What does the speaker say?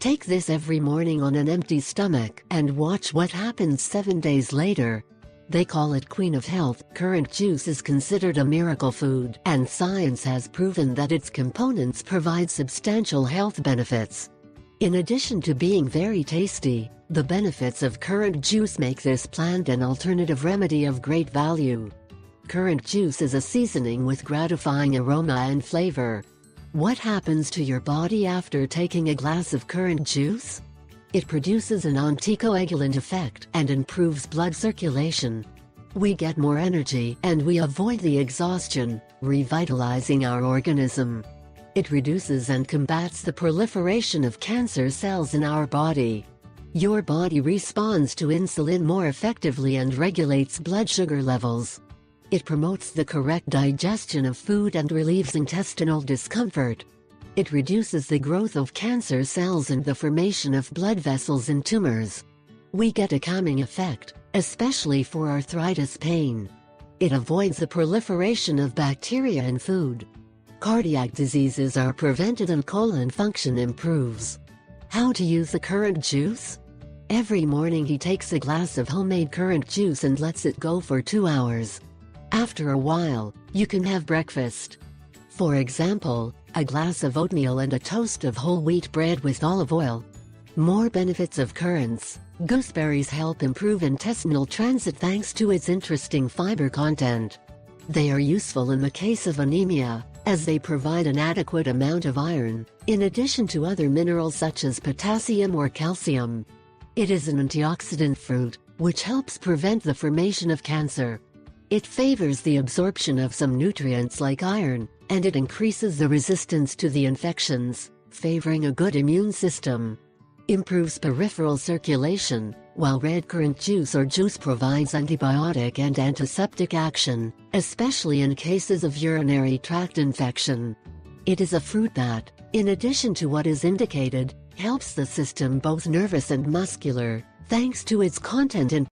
Take this every morning on an empty stomach and watch what happens 7 days later. They call it Queen of Health. Currant juice is considered a miracle food, and science has proven that its components provide substantial health benefits. In addition to being very tasty, the benefits of currant juice make this plant an alternative remedy of great value. Currant juice is a seasoning with gratifying aroma and flavor. What happens to your body after taking a glass of currant juice? It produces an anticoagulant effect and improves blood circulation. We get more energy and we avoid the exhaustion, revitalizing our organism. It reduces and combats the proliferation of cancer cells in our body. Your body responds to insulin more effectively and regulates blood sugar levels. It promotes the correct digestion of food and relieves intestinal discomfort. It reduces the growth of cancer cells and the formation of blood vessels and tumors. We get a calming effect, especially for arthritis pain. It avoids the proliferation of bacteria in food. Cardiac diseases are prevented and colon function improves. How to use the currant juice? Every morning he takes a glass of homemade currant juice and lets it go for 2 hours. After a while, you can have breakfast. For example, a glass of oatmeal and a toast of whole wheat bread with olive oil. More benefits of currants. Gooseberries help improve intestinal transit thanks to its interesting fiber content. They are useful in the case of anemia, as they provide an adequate amount of iron, in addition to other minerals such as potassium or calcium. It is an antioxidant fruit, which helps prevent the formation of cancer. It favors the absorption of some nutrients like iron, and it increases the resistance to the infections, favoring a good immune system. Improves peripheral circulation, while red currant juice or juice provides antibiotic and antiseptic action, especially in cases of urinary tract infection. It is a fruit that, in addition to what is indicated, helps the system both nervous and muscular, thanks to its content in